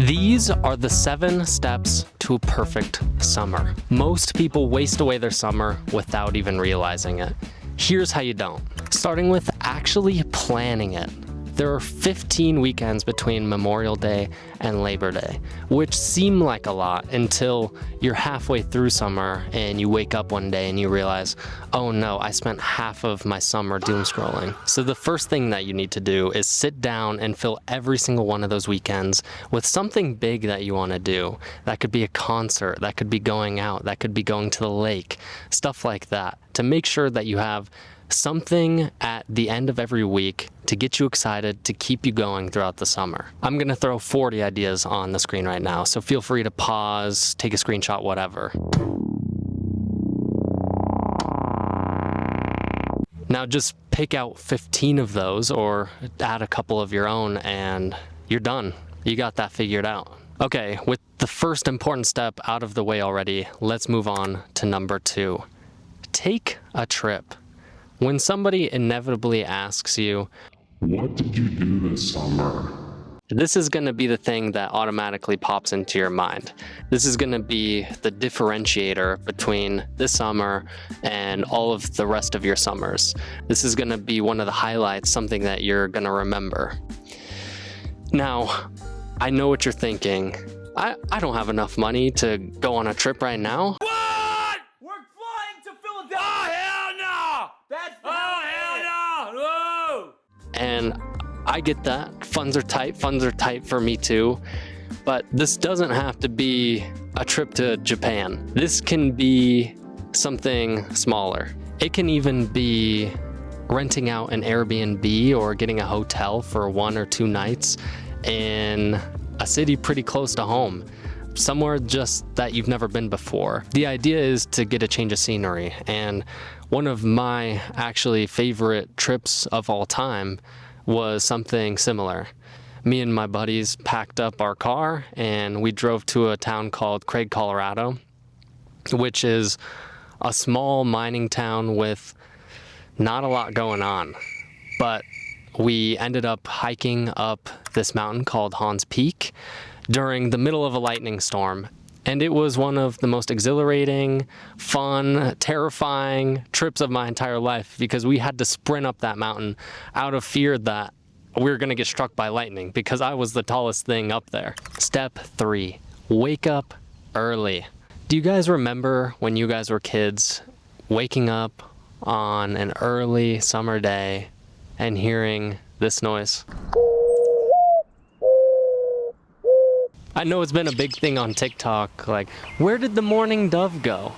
These are the 7 steps to a perfect summer. Most people waste away their summer without even realizing it. Here's how you don't. Starting with actually planning it. There are 15 weekends between Memorial Day and Labor Day, which seem like a lot until you're halfway through summer and you wake up one day and you realize, oh no, I spent half of my summer doom scrolling. So the first thing that you need to do is sit down and fill every single one of those weekends with something big that you want to do. That could be a concert, that could be going out, that could be going to the lake, stuff like that, to make sure that you have something at the end of every week to get you excited, to keep you going throughout the summer. I'm gonna throw 40 ideas on the screen right now, so feel free to pause, take a screenshot, whatever. Now just pick out 15 of those or add a couple of your own and you're done. You got that figured out. Okay, with the first important step out of the way already, let's move on to number 2. Take a trip. When somebody inevitably asks you, what did you do this summer? This is going to be the thing that automatically pops into your mind. This is going to be the differentiator between this summer and all of the rest of your summers. This is going to be one of the highlights, something that you're going to remember. Now, I know what you're thinking. I don't have enough money to go on a trip right now. What? We're flying to Philadelphia. Oh, hell no! That's hell no! Whoa! And I get that. Funds are tight for me too. But this doesn't have to be a trip to Japan. This can be something smaller. It can even be renting out an Airbnb or getting a hotel for 1 or 2 nights in a city pretty close to home. Somewhere just that you've never been before. The idea is to get a change of scenery, and one of my actually favorite trips of all time was something similar. Me and my buddies packed up our car and we drove to a town called Craig, Colorado, which is a small mining town with not a lot going on. But we ended up hiking up this mountain called Hans Peak during the middle of a lightning storm. And it was one of the most exhilarating, fun, terrifying trips of my entire life because we had to sprint up that mountain out of fear that we were going to get struck by lightning because I was the tallest thing up there. Step 3, wake up early. Do you guys remember when you guys were kids waking up on an early summer day and hearing this noise? I know it's been a big thing on TikTok, like, where did the morning dove go?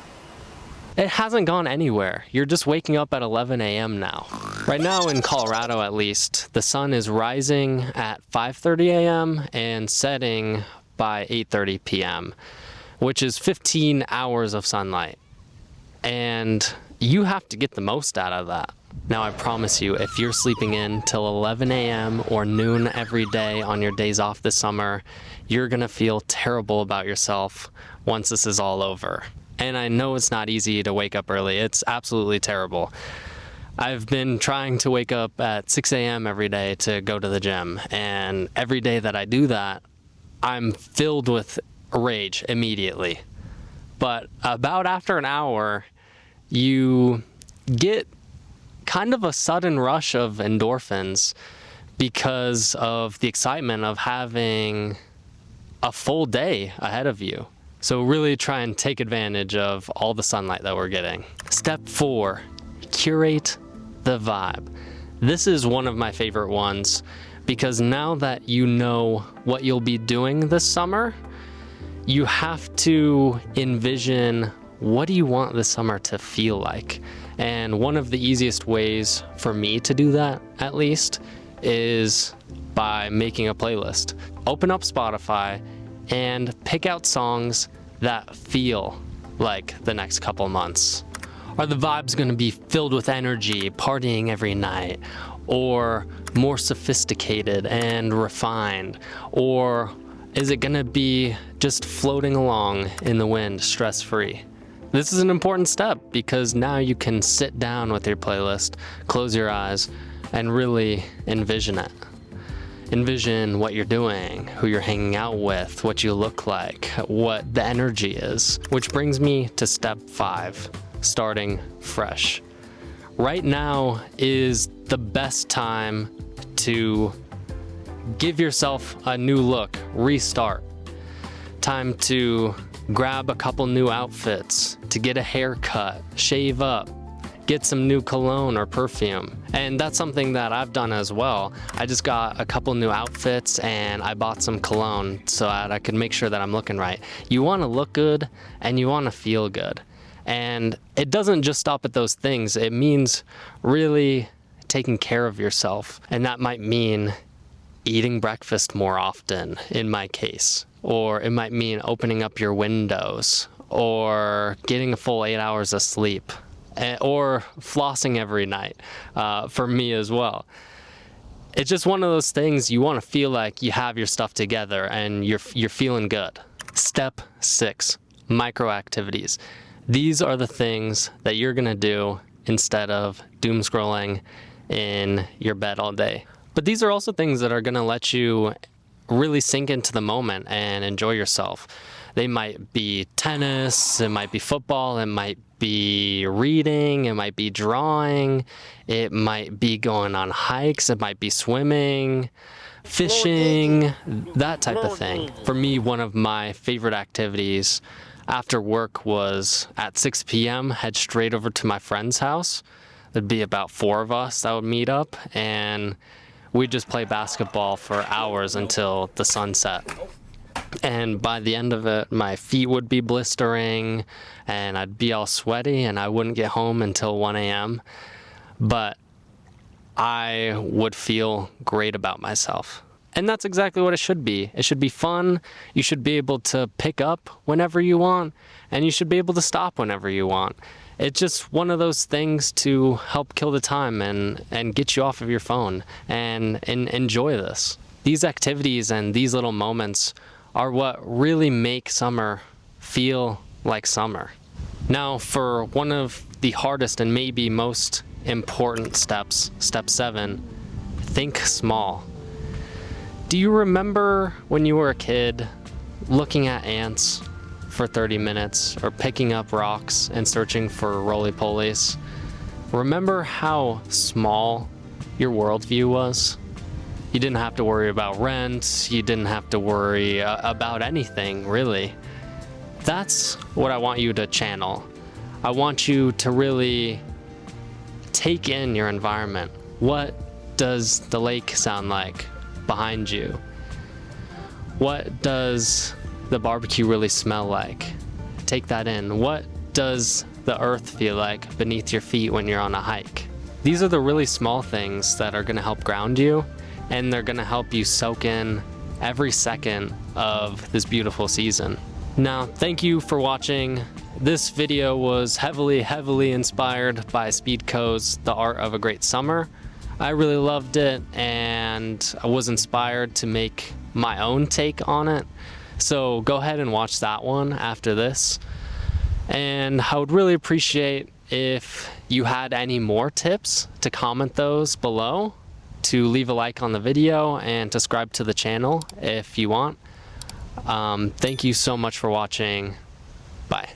It hasn't gone anywhere. You're just waking up at 11 a.m. now. Right now in Colorado, at least, the sun is rising at 5:30 a.m. and setting by 8:30 p.m., which is 15 hours of sunlight. And you have to get the most out of that. Now, I promise you, if you're sleeping in till 11 a.m. or noon every day on your days off this summer, you're gonna feel terrible about yourself once this is all over. And I know it's not easy to wake up early. It's absolutely terrible. I've been trying to wake up at 6 a.m. every day to go to the gym. And every day that I do that, I'm filled with rage immediately. But about after an hour, you get kind of a sudden rush of endorphins because of the excitement of having a full day ahead of you. So really try and take advantage of all the sunlight that we're getting. Step 4, curate the vibe. This is one of my favorite ones because now that you know what you'll be doing this summer, you have to envision what do you want this summer to feel like. And one of the easiest ways for me to do that, at least, is by making a playlist. Open up Spotify and pick out songs that feel like the next couple months. Are the vibes going to be filled with energy, partying every night, or more sophisticated and refined? Or is it going to be just floating along in the wind, stress-free? This is an important step because now you can sit down with your playlist, close your eyes, and really envision it. Envision what you're doing, who you're hanging out with, what you look like, what the energy is. Which brings me to step 5, starting fresh. Right now is the best time to give yourself a new look, restart. Time to grab a couple new outfits, to get a haircut, shave up, get some new cologne or perfume. And that's something that I've done as well. I just got a couple new outfits and I bought some cologne so that I could make sure that I'm looking right. You want to look good and you want to feel good. And it doesn't just stop at those things. It means really taking care of yourself. And that might mean eating breakfast more often, in my case. Or it might mean opening up your windows, or getting a full 8 hours of sleep, or flossing every night, for me as well. It's just one of those things you want to feel like you have your stuff together and you're feeling good. Step 6, micro activities. These are the things that you're gonna do instead of doom scrolling in your bed all day. But these are also things that are gonna let you really sink into the moment and enjoy yourself. They might be tennis, it might be football, it might be reading, it might be drawing, it might be going on hikes, it might be swimming, fishing, that type of thing. For me, one of my favorite activities after work was at 6 p.m. head straight over to my friend's house. There'd be about 4 of us that would meet up, and we'd just play basketball for hours until the sun set. And by the end of it, my feet would be blistering and I'd be all sweaty and I wouldn't get home until 1 a.m. But I would feel great about myself. And that's exactly what it should be. It should be fun. You should be able to pick up whenever you want, and you should be able to stop whenever you want. It's just one of those things to help kill the time and get you off of your phone and enjoy this. These activities and these little moments are what really make summer feel like summer. Now, for one of the hardest and maybe most important steps, step 7, think small. Do you remember when you were a kid looking at ants for 30 minutes or picking up rocks and searching for roly-polies? Remember how small your worldview was? You didn't have to worry about rent, you didn't have to worry about anything, really. That's what I want you to channel. I want you to really take in your environment. What does the lake sound like behind you? What does the barbecue really smell like? Take that in. What does the earth feel like beneath your feet when you're on a hike? These are the really small things that are going to help ground you, and they're going to help you soak in every second of this beautiful season. Now, thank you for watching. This video was heavily inspired by Speedco's The Art of a Great Summer. I really loved it, and I was inspired to make my own take on it. So go ahead and watch that one after this. And I would really appreciate if you had any more tips to comment those below, to leave a like on the video and subscribe to the channel if you want. Thank you so much for watching. Bye.